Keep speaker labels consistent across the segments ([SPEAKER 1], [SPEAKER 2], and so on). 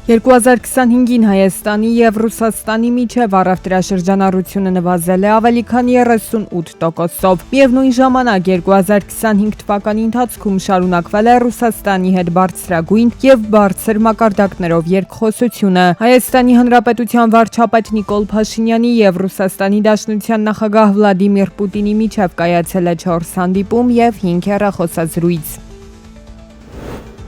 [SPEAKER 1] 2025-ին Հայաստանի և Ռուսաստանի միջև առևտրաշրջանառությունը նվազել է ավելի քան 38%-ով։ Միևնույն ժամանակ 2025 թվականի ընթացքում շարունակվել է Ռուսաստանի հետ բարձրագույն և բարձր մակարդակներով երկխոսությունը։ Հայաստանի Հանրապետության վարչապետ Նիկոլ Փաշինյանի և Ռուսաստանի Դաշնության նախագահ Վլադիմիր Պուտինի միջև կայացել է 4 հանդիպում և 5 հեռախոսազրույց։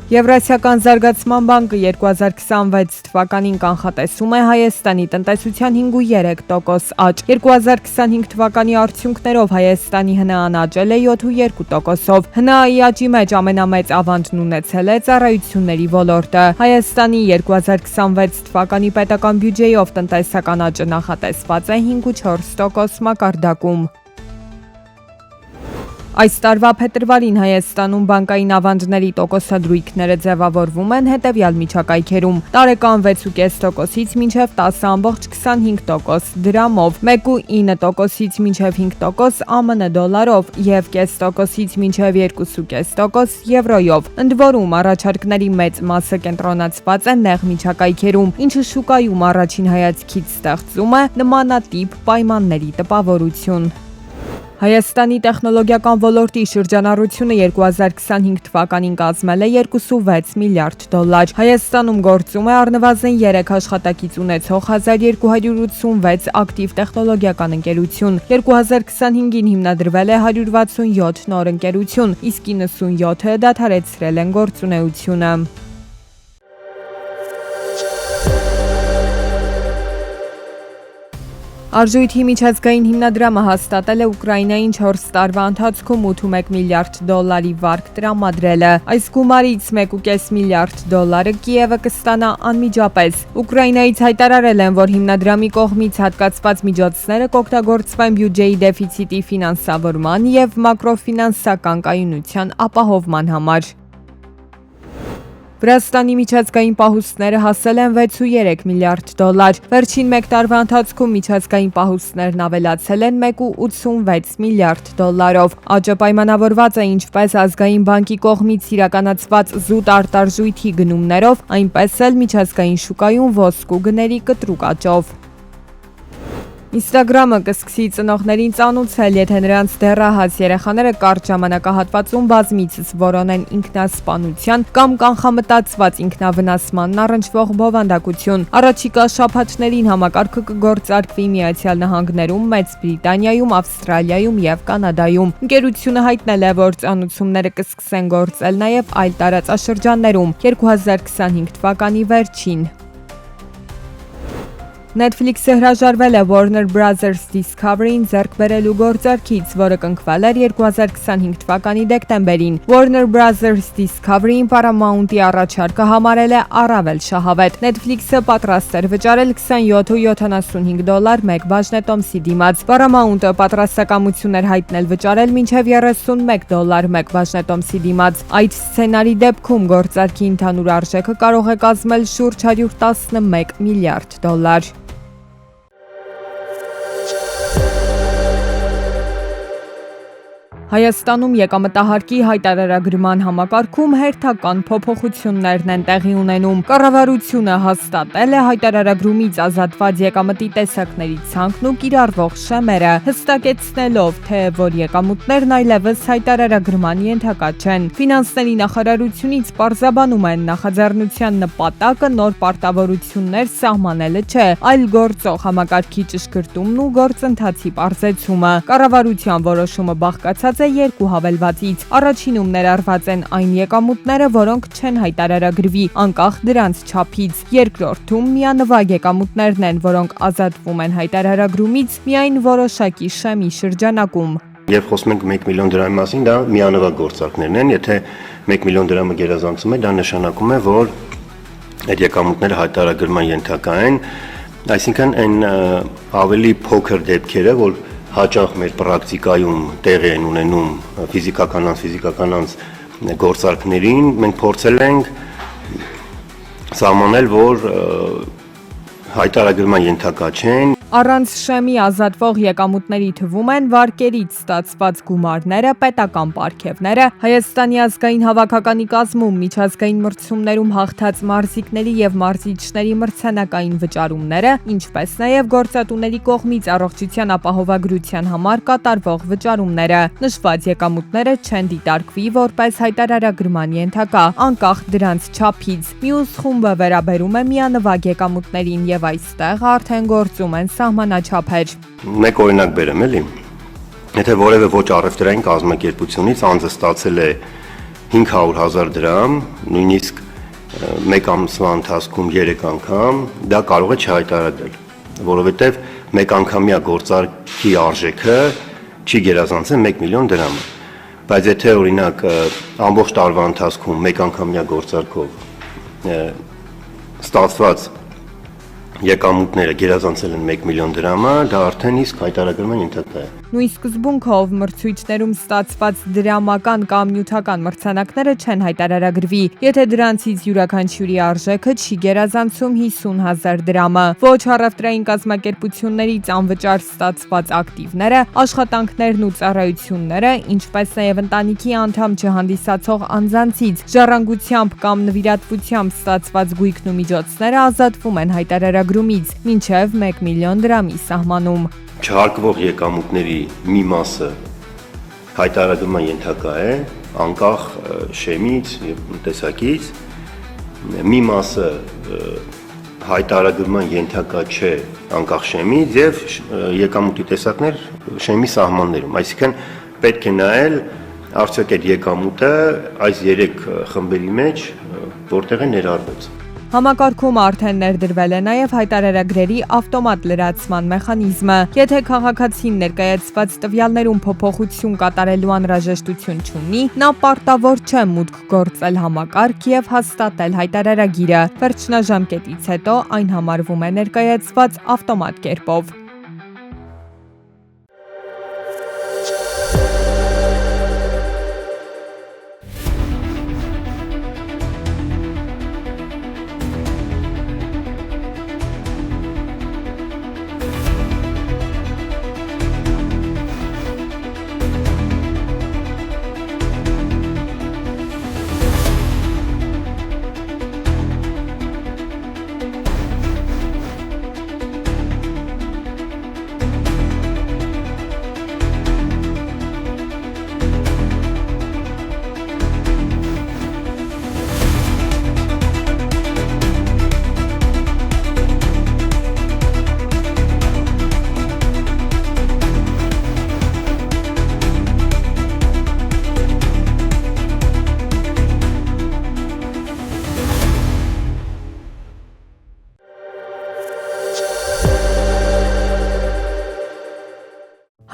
[SPEAKER 1] Եվրասիական զարգացման բանկը 2026 թվականին կանխատեսում է Հայաստանի տնտեսության 5.3% աճ։ 2025 թվականի արդյունքներով Հայաստանի ՀՆԱ-ն աճել է 7.2%-ով։ ՀՆԱ-ի աճի մեջ ամենամեծ ավանդն ունեցել է ծառայությունների ոլորտը։ Հայաստանի 2026 թվականի պետական բյուջեով տնտեսական աճը նախատեսված է 5.4% մակարդակում։ Այս տարվա փետրվարին Հայաստանում բանկային ավանդների տոկոսադրույքները ձևավորվում են հետևյալ միջակայքերում՝ տարեկան 6.5%-ից մինչև 10.25%, դրամով 1.9%-ից մինչև 5%, ԱՄՆ դոլարով և 0.5%-ից մինչև 2.5% եվրոյով։ Ընդ որում, առաջարկների մեծ մասը կենտրոնացված է նեղ միջակայքերում, ինչը շուկայում առաջին հայացքից ստեղծում է նմանատիպ պայմանների տպավորություն։ Հայաստանի տեխնոլոգիական ոլորտի շրջանառությունը 2025 թվականին կազմել է 2.6 միլիարդ դոլար։ Հայաստանում գործում է առնվազն 3 աշխատակից ունեցող 1286 ակտիվ տեխնոլոգիական ընկերություն։ 2025-ին հիմնադրվել է 167 նոր ընկերություն, իսկ 97-ը դադարեցրել են գործունեությունը։ Արժույթի միջազգային հիմնադրամը հաստատել է Ուկրաինային 4 տարվա ընթացքում 8.1 միլիարդ դոլարի վարկ տրամադրելը։ Այս գումարից 1.5 միլիարդ դոլարը Կիևը կստանա անմիջապես։ Ուկրաինայից հայտարարել են, որ հիմնադրամի կողմից հատկացված միջոցները կօգտագործվեն բյուջեի դեֆիցիտի ֆինանսավորման և մակրոֆինանսական կայունության ապահովման համար։ Վրաստանի միջազգային պահուստները հասել են 6.3 միլիարդ դոլար։ Վերջին մեկ տարվա ընթացքում միջազգային պահուստներն ավելացել են 1.86 միլիարդ դոլարով։ Աճը պայմանավորված է ինչպես Ազգային բանկի կողմից իրականացված զուտ արտարժույթի գնումներով, այնպես էլ միջազգային շուկայում ոսկու գների կտրուկ աճով։ Instagram-ը կսկսի ծնողներին ծանուցել, եթե նրանց դեռահաս երեխաները կարճ ժամանակահատվածում բազմիցս որոնեն ինքնասպանության կամ կանխամտածված ինքնավնասմանն առնչվող բովանդակություն։ Առաջիկա շաբաթներին համակարգը կգործարկվի Միացյալ Նահանգներում, Մեծ Բրիտանիայում, Ավստրալիայում և Կանադայում։ Ընկերությունը հայտնել է, որ ծանուցումները կսկսեն գործել նաև այլ տարածաշրջաններում 2025 թվականի վերջին։ Netflix-ը հրաժարվել է Warner Brothers Discovery-ին ձեռք բերելու գործարքից, որը կնքվել էր 2025 թվականի դեկտեմբերին։ Warner Brothers Discovery-ին Paramount-ի առաջարկը համարել է առավել շահավետ։ Netflix-ը պատրաստ էր վճարել $27.75 մեկ բաժնետոմսի դիմաց։ Paramount-ը պատրաստակամություն էր հայտնել վճարել մինչև $31 մեկ բաժնետոմսի դիմաց։ Այդ սցենարի դեպքում գործարքի ընդհանուր արժեքը կարող է կազմել շուրջ $111 միլիարդ։ Հայաստանում եկամտահարկի հայտարարագրման համակարգում հերթական փոփոխություններն են տեղի ունենում։ Կառավարությունը հաստատել է հայտարարագրումից ազատված եկամտի տեսակների ցանկն ու կիրառվող շեմերը, հստակեցնելով, թե որ եկամուտներն այլևս հայտարարագրման ենթակա չեն։ Ֆինանսների նախարարությունից պարզաբանում են, նախաձեռնության նպատակը նոր պարտավորություններ սահմանելը չէ, այլ գործող համակարգի ճշգրտումն ու գործընթացի պարզեցումը։ Կառավարության որոշումը բաղկացած է երկու հավելվածից։ Առաջինում ներառված են այն եկամուտները, որոնք չեն հայտարարագրվի, անկախ դրանց չափից։ Երկրորդում միանվագ եկամուտներն են, որոնք ազատվում են հայտարարագրումից միայն որոշակի շեմի շրջանակում։
[SPEAKER 2] Երբ խոսում ենք 1 միլիոն դրամի մասին, դա միանվագ գործարքներն են։ Եթե 1 միլիոն դրամը գերազանցում է, դա նշանակում է, որ այդ եկամուտները հայտարարագրման ենթակա են, այսինքն այն ավելի փոքր դեպքերը, որ հաճախ մեր պրակտիկայում տեղի են ունենում ֆիզիկական անձ գործարքներին, մենք փորձել ենք սահմանել, որ հայտարարագրման ենթակա չեն։
[SPEAKER 1] Առանց շեմի ազատվող եկամուտների թվում են վարկերից ստացված գումարները, պետական պարգևները, Հայաստանի ազգային հավաքականի կազմում միջազգային մրցումներում հաղթած մարզիկների եւ մարզիչների մրցանակային վճարումները, ինչպես նաեւ գործատուների կողմից առողջության ապահովագրության համար կատարվող վճարումները։ Նշված եկամուտները չեն դիտարկվի որպես հայտարարագրման ենթակա, անկախ դրանց չափից։ Մյուս խումբը վերաբերում է միանվագ եկամուտներին եւ այստեղ արդեն գործում են սահմանաչափեր։
[SPEAKER 2] Մեկ օրինակ բերեմ, էլի։ Եթե որևէ ոչ առևտրային կազմակերպությունից անձը ստացել է 500,000 դրամ, նույնիսկ մեկ ամսվա ընթացքում 3 անգամ, դա կարող է չհայտարարել, որովհետև մեկ անգամյա գործարքի արժեքը չի գերազանցել 1 միլիոն դրամը։ Բայց եթե օրինակ ամբողջ տարվա ընթացքում մեկ անգամյա գործարքով ստացված եկամուտները գերազանցել են 1 միլիոն դրամը, դա արդեն իսկ հայտարարագրման ենթակա է։
[SPEAKER 1] Նույն սկզբունքով մրցույթներում ստացված դրամական կամ նյութական մրցանակները չեն հայտարարագրվի, եթե դրանցից յուրաքանչյուրի արժեքը չի գերազանցում 50,000 դրամը։ Ոչ առևտրային կազմակերպություններից անվճար ստացված ակտիվները, աշխատանքներն ու ծառայությունները, ինչպես նաև ընտանիքի անդամ չհանդիսացող անձանցից ժառանգությամբ կամ նվիրատվությամբ ստացված գույքն ու միջոցները ազատվում են հայտարարագրումից մինչև 1 միլիոն դրամի սահմանում։
[SPEAKER 2] Չհարկվող եկամուտների մի մասը հայտարարման ենթակա է, անկախ շեմից եւ տեսակից, մի մասը հայտարարման ենթակա չէ, անկախ շեմից եւ եկամուտի տեսակներ շեմի սահմաններում, այսինքն պետք է նայել արդյոք այդ եկամուտը այս 3 խմբերի մեջ որտեղ է ներառված։
[SPEAKER 1] Համակարգում արդեն ներդրվել է նաև հայտարարագրերի ավտոմատ լրացման մեխանիզմը։ Եթե քաղաքացին ներկայացված տվյալներում փոփոխություն կատարելու անհրաժեշտություն չունի, նա պարտավոր չէ մուտք գործել համակարգ եւ հաստատել հայտարարագիրը։ Վերջնաժամկետից հետո այն համարվում է ներկայացված ավտոմատ կերպով։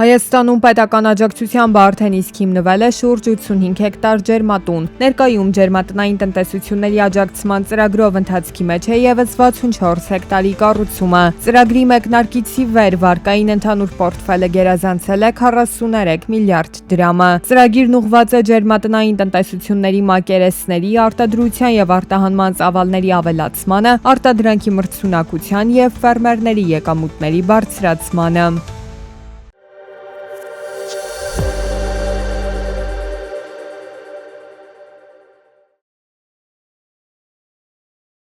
[SPEAKER 1] Հայաստանում պետական աջակցությամբ արդեն իսկ հիմնվել է շուրջ 85 հեկտար ջերմատուն։ Ներկայում ջերմատնային տնտեսությունների աջակցման ծրագրով ընթացքի մեջ է ևս 64 հեկտարի կառուցումը։ Ծրագրի մեկնարկից ի վեր վարկային ընդհանուր պորտֆելը գերազանցել է 43 միլիարդ դրամը։ Ծրագիրն ուղղված է ջերմատնային տնտեսությունների մակերեսների, արտադրության եւ արտահանման ծավալների ավելացմանը, արտադրանքի մրցունակության եւ ֆերմերների եկամուտների բարձրացմանը։